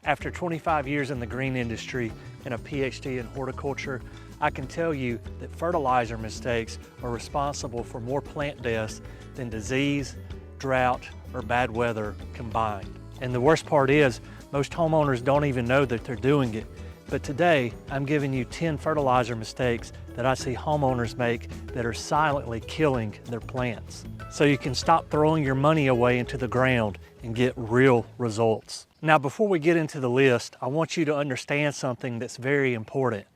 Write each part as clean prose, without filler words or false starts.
After 25 years in the green industry and a PhD in horticulture, I can tell you that fertilizer mistakes are responsible for more plant deaths than disease, drought, or bad weather combined. And the worst part is, most homeowners don't even know that they're doing it. But today, I'm giving you 10 fertilizer mistakes that I see homeowners make that are silently killing their plants. So you can stop throwing your money away into the ground and get real results. Now, before we get into the list, I want you to understand something that's very important.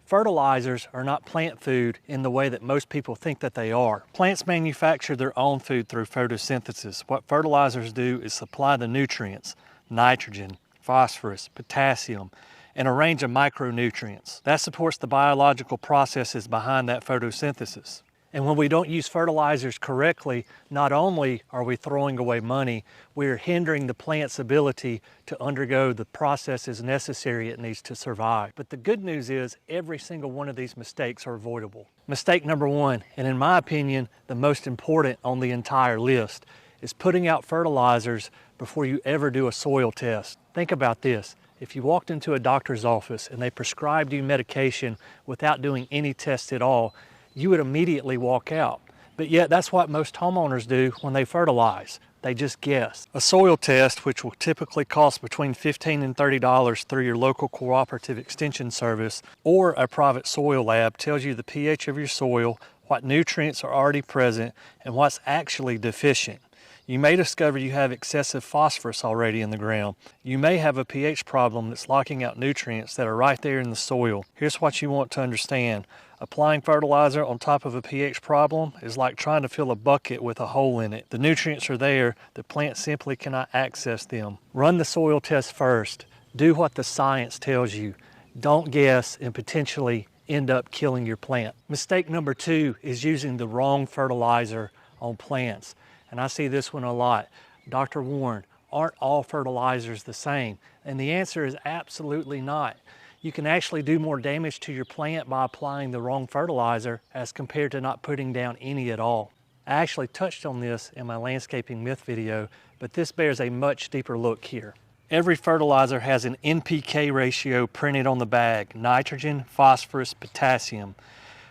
Fertilizers are not plant food in the way that most people think that they are. Plants manufacture their own food through photosynthesis. What fertilizers do is supply the nutrients, nitrogen, phosphorus, potassium, and a range of micronutrients. That supports the biological processes behind that photosynthesis. And when we don't use fertilizers correctly, not only are we throwing away money, we're hindering the plant's ability to undergo the processes necessary it needs to survive. But the good news is every single one of these mistakes are avoidable. Mistake number one, and in my opinion, the most important on the entire list, is putting out fertilizers before you ever do a soil test. Think about this. If you walked into a doctor's office and they prescribed you medication without doing any tests at all, you would immediately walk out. But yet that's what most homeowners do when they fertilize. They just guess. A soil test, which will typically cost between $15 and $30 through your local cooperative extension service or a private soil lab, tells you the pH of your soil, what nutrients are already present, and what's actually deficient. You may discover you have excessive phosphorus already in the ground. You may have a pH problem that's locking out nutrients that are right there in the soil. Here's what you want to understand. Applying fertilizer on top of a pH problem is like trying to fill a bucket with a hole in it. The nutrients are there, the plant simply cannot access them. Run the soil test first. Do what the science tells you. Don't guess and potentially end up killing your plant. Mistake number two is using the wrong fertilizer on plants. And I see this one a lot. Dr. Warren, aren't all fertilizers the same? And the answer is absolutely not. You can actually do more damage to your plant by applying the wrong fertilizer as compared to not putting down any at all. I actually touched on this in my landscaping myth video, but this bears a much deeper look here. Every fertilizer has an NPK ratio printed on the bag: nitrogen, phosphorus, potassium.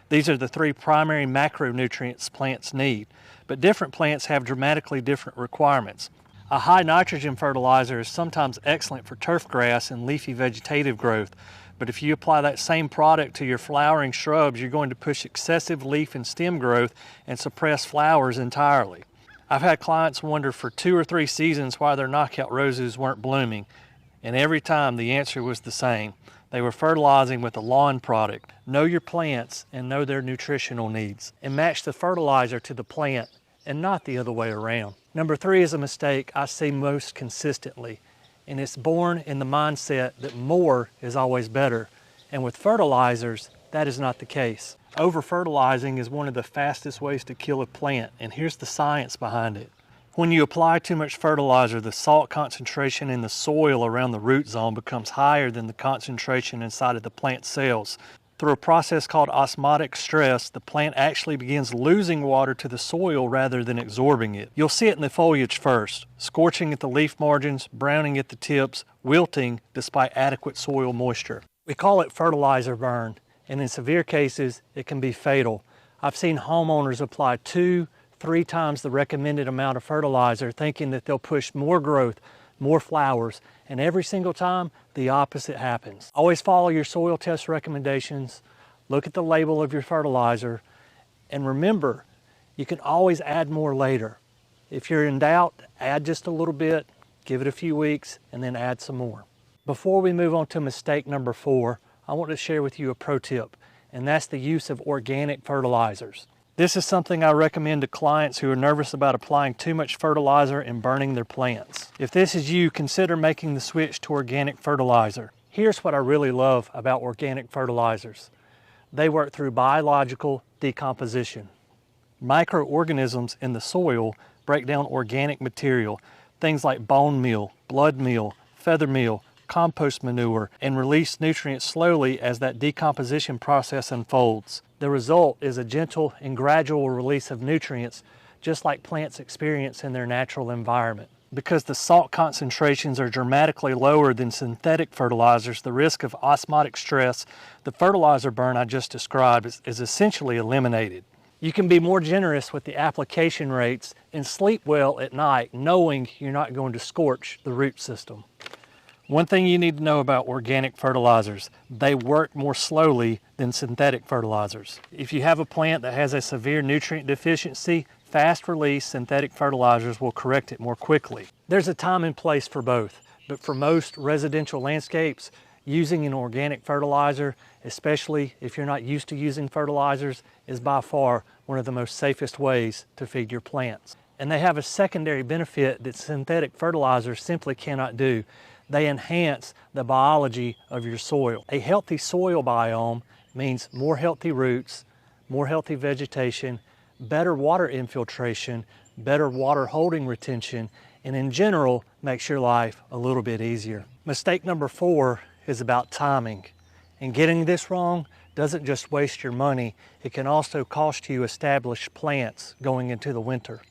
These are the three primary macronutrients plants need, but different plants have dramatically different requirements. A high nitrogen fertilizer is sometimes excellent for turf grass and leafy vegetative growth, but if you apply that same product to your flowering shrubs, you're going to push excessive leaf and stem growth and suppress flowers entirely. I've had clients wonder for 2 or 3 seasons why their knockout roses weren't blooming, and every time the answer was the same. They were fertilizing with a lawn product. Know your plants and know their nutritional needs, and match the fertilizer to the plant and not the other way around. Number 3 is a mistake I see most consistently, and it's born in the mindset that more is always better. And with fertilizers, that is not the case. Over-fertilizing is one of the fastest ways to kill a plant, and here's the science behind it. When you apply too much fertilizer, the salt concentration in the soil around the root zone becomes higher than the concentration inside of the plant cells. Through a process called osmotic stress, the plant actually begins losing water to the soil rather than absorbing it. You'll see it in the foliage first, scorching at the leaf margins, browning at the tips, wilting despite adequate soil moisture. We call it fertilizer burn, and in severe cases, it can be fatal. I've seen homeowners apply 2-3 times the recommended amount of fertilizer, thinking that they'll push more growth, more flowers, and every single time, the opposite happens. Always follow your soil test recommendations, look at the label of your fertilizer, and remember, you can always add more later. If you're in doubt, add just a little bit, give it a few weeks, and then add some more. Before we move on to mistake number 4, I want to share with you a pro tip, and that's the use of organic fertilizers. This is something I recommend to clients who are nervous about applying too much fertilizer and burning their plants. If this is you, consider making the switch to organic fertilizer. Here's what I really love about organic fertilizers. They work through biological decomposition. Microorganisms in the soil break down organic material, things like bone meal, blood meal, feather meal, compost manure, and release nutrients slowly as that decomposition process unfolds. The result is a gentle and gradual release of nutrients, just like plants experience in their natural environment. Because the salt concentrations are dramatically lower than synthetic fertilizers, the risk of osmotic stress, the fertilizer burn I just described, is essentially eliminated. You can be more generous with the application rates and sleep well at night knowing you're not going to scorch the root system. One thing you need to know about organic fertilizers, they work more slowly than synthetic fertilizers. If you have a plant that has a severe nutrient deficiency, fast-release synthetic fertilizers will correct it more quickly. There's a time and place for both, but for most residential landscapes, using an organic fertilizer, especially if you're not used to using fertilizers, is by far one of the most safest ways to feed your plants. And they have a secondary benefit that synthetic fertilizers simply cannot do. They enhance the biology of your soil. A healthy soil biome means more healthy roots, more healthy vegetation, better water infiltration, better water holding retention, and in general, makes your life a little bit easier. Mistake number 4 is about timing. And getting this wrong doesn't just waste your money, it can also cost you established plants going into the winter.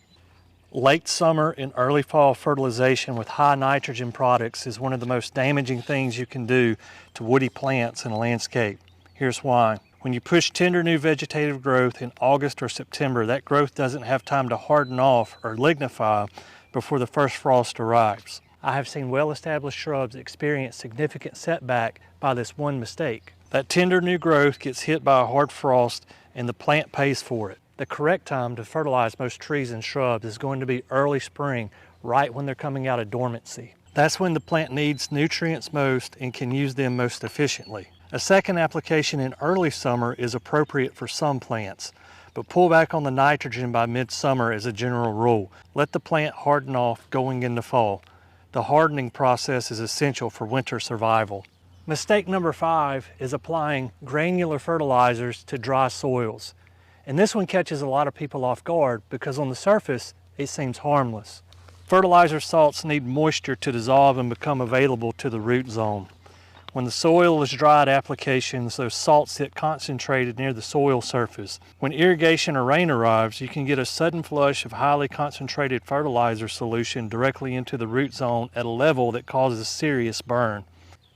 Late summer and early fall fertilization with high nitrogen products is one of the most damaging things you can do to woody plants in a landscape. Here's why. When you push tender new vegetative growth in August or September, that growth doesn't have time to harden off or lignify before the first frost arrives. I have seen well-established shrubs experience significant setback by this one mistake. That tender new growth gets hit by a hard frost and the plant pays for it. The correct time to fertilize most trees and shrubs is going to be early spring, right when they're coming out of dormancy. That's when the plant needs nutrients most and can use them most efficiently. A second application in early summer is appropriate for some plants, but pull back on the nitrogen by midsummer as a general rule. Let the plant harden off going into fall. The hardening process is essential for winter survival. Mistake number 5 is applying granular fertilizers to dry soils. And this one catches a lot of people off guard because on the surface, it seems harmless. Fertilizer salts need moisture to dissolve and become available to the root zone. When the soil is dry at applications, those salts sit concentrated near the soil surface. When irrigation or rain arrives, you can get a sudden flush of highly concentrated fertilizer solution directly into the root zone at a level that causes serious burn.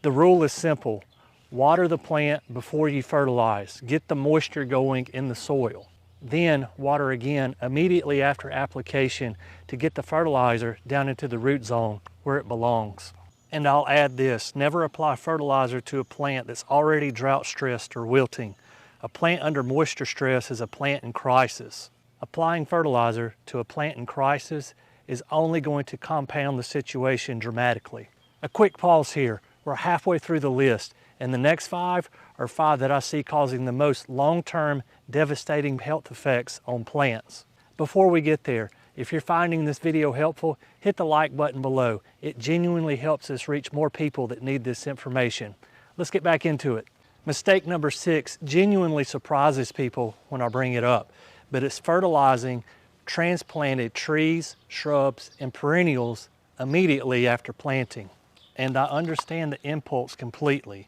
The rule is simple. Water the plant before you fertilize. Get the moisture going in the soil. Then water again immediately after application to get the fertilizer down into the root zone where it belongs. And I'll add this, never apply fertilizer to a plant that's already drought stressed or wilting. A plant under moisture stress is a plant in crisis. Applying fertilizer to a plant in crisis is only going to compound the situation dramatically. A quick pause here. We're halfway through the list, and the next 5 are 5 that I see causing the most long-term devastating health effects on plants. Before we get there, if you're finding this video helpful, hit the like button below. It genuinely helps us reach more people that need this information. Let's get back into it. Mistake number 6 genuinely surprises people when I bring it up, but it's fertilizing transplanted trees, shrubs, and perennials immediately after planting. And I understand the impulse completely.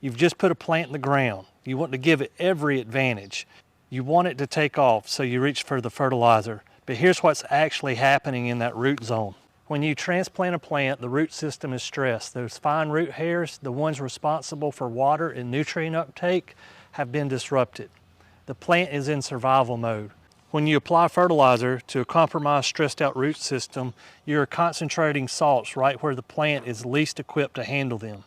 You've just put a plant in the ground. You want to give it every advantage. You want it to take off, so you reach for the fertilizer. But here's what's actually happening in that root zone. When you transplant a plant, the root system is stressed. Those fine root hairs, the ones responsible for water and nutrient uptake, have been disrupted. The plant is in survival mode. When you apply fertilizer to a compromised, stressed out root system, you're concentrating salts right where the plant is least equipped to handle them.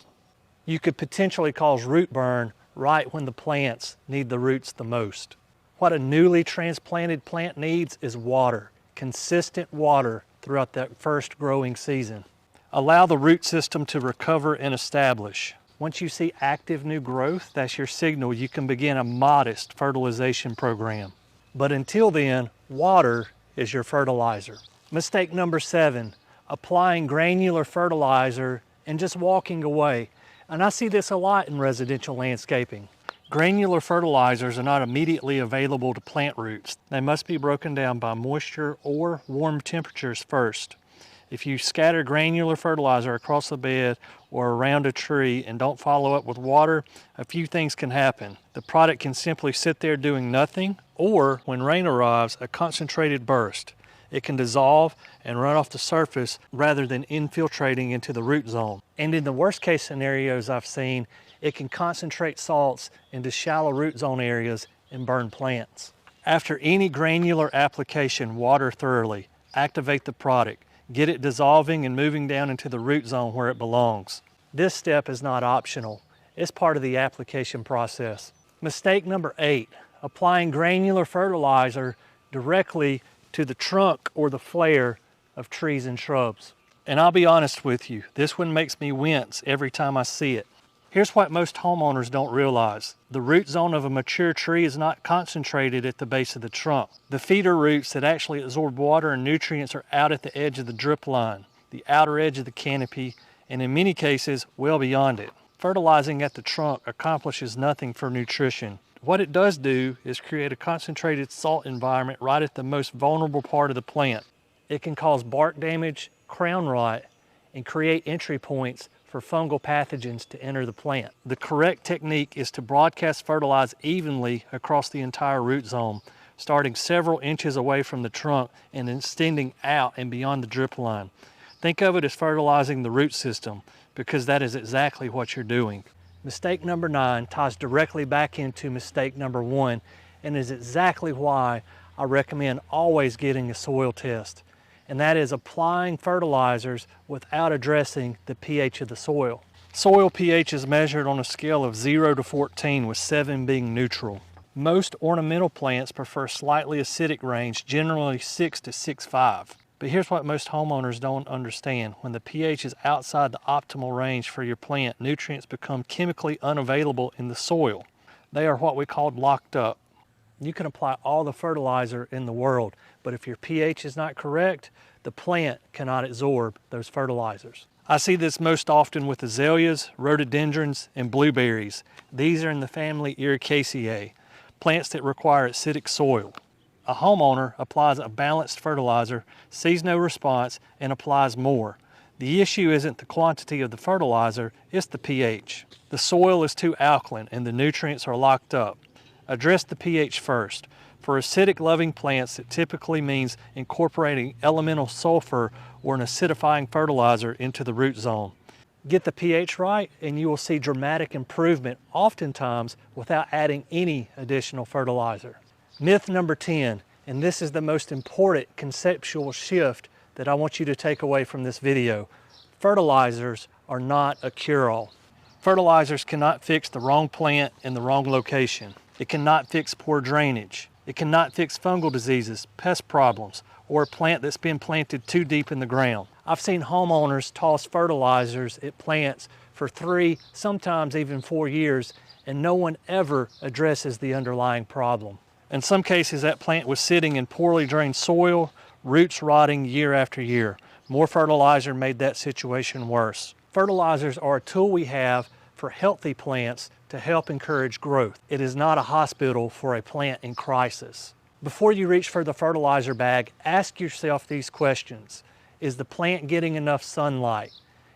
You could potentially cause root burn right when the plants need the roots the most. What a newly transplanted plant needs is water, consistent water throughout that first growing season. Allow the root system to recover and establish. Once you see active new growth, that's your signal you can begin a modest fertilization program. But until then, water is your fertilizer. Mistake number 7, applying granular fertilizer and just walking away. And I see this a lot in residential landscaping. Granular fertilizers are not immediately available to plant roots. They must be broken down by moisture or warm temperatures first. If you scatter granular fertilizer across the bed or around a tree and don't follow up with water, a few things can happen. The product can simply sit there doing nothing, or when rain arrives, a concentrated burst. It can dissolve and run off the surface rather than infiltrating into the root zone. And in the worst case scenarios I've seen, it can concentrate salts into shallow root zone areas and burn plants. After any granular application, water thoroughly, activate the product, get it dissolving and moving down into the root zone where it belongs. This step is not optional. It's part of the application process. Mistake number 8, applying granular fertilizer directly to the trunk or the flare of trees and shrubs. And I'll be honest with you, this one makes me wince every time I see it. Here's what most homeowners don't realize. The root zone of a mature tree is not concentrated at the base of the trunk. The feeder roots that actually absorb water and nutrients are out at the edge of the drip line, the outer edge of the canopy, and in many cases, well beyond it. Fertilizing at the trunk accomplishes nothing for nutrition. What it does do is create a concentrated salt environment right at the most vulnerable part of the plant. It can cause bark damage, crown rot, and create entry points for fungal pathogens to enter the plant. The correct technique is to broadcast fertilize evenly across the entire root zone, starting several inches away from the trunk and extending out and beyond the drip line. Think of it as fertilizing the root system, because that is exactly what you're doing. Mistake number 9 ties directly back into mistake number 1 and is exactly why I recommend always getting a soil test. And that is applying fertilizers without addressing the pH of the soil. Soil pH is measured on a scale of 0 to 14, with 7 being neutral. Most ornamental plants prefer slightly acidic range, generally 6 to 6.5. But here's what most homeowners don't understand. When the pH is outside the optimal range for your plant, nutrients become chemically unavailable in the soil. They are what we call locked up. You can apply all the fertilizer in the world, but if your pH is not correct, the plant cannot absorb those fertilizers. I see this most often with azaleas, rhododendrons, and blueberries. These are in the family Ericaceae, plants that require acidic soil. A homeowner applies a balanced fertilizer, sees no response, and applies more. The issue isn't the quantity of the fertilizer, it's the pH. The soil is too alkaline and the nutrients are locked up. Address the pH first. For acidic-loving plants, it typically means incorporating elemental sulfur or an acidifying fertilizer into the root zone. Get the pH right and you will see dramatic improvement, oftentimes without adding any additional fertilizer. Myth number 10, and this is the most important conceptual shift that I want you to take away from this video. Fertilizers are not a cure-all. Fertilizers cannot fix the wrong plant in the wrong location. It cannot fix poor drainage. It cannot fix fungal diseases, pest problems, or a plant that's been planted too deep in the ground. I've seen homeowners toss fertilizers at plants for 3, sometimes even 4 years, and no one ever addresses the underlying problem. In some cases, that plant was sitting in poorly drained soil, roots rotting year after year. More fertilizer made that situation worse. Fertilizers are a tool we have for healthy plants to help encourage growth. It is not a hospital for a plant in crisis. Before you reach for the fertilizer bag, ask yourself these questions. Is the plant getting enough sunlight?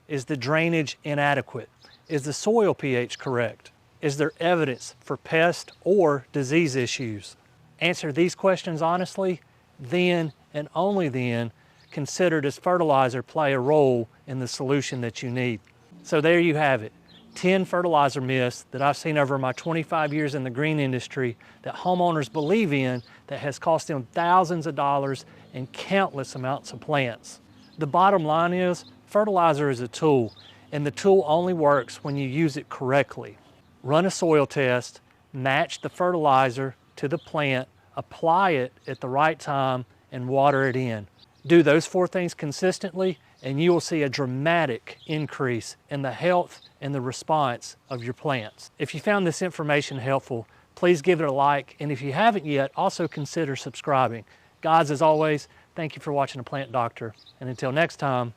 Is the drainage inadequate? Is the soil pH correct? Is there evidence for pest or disease issues? Answer these questions honestly, then and only then consider does fertilizer play a role in the solution that you need. So there you have it, 10 fertilizer myths that I've seen over my 25 years in the green industry that homeowners believe in that has cost them thousands of dollars and countless amounts of plants. The bottom line is fertilizer is a tool, and the tool only works when you use it correctly. Run a soil test, match the fertilizer to the plant, apply it at the right time, and water it in. Do those 4 things consistently, and you will see a dramatic increase in the health and the response of your plants. If you found this information helpful, please give it a like, and if you haven't yet, also consider subscribing. Guys, as always, thank you for watching The Plant Doctor, and until next time,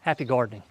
happy gardening.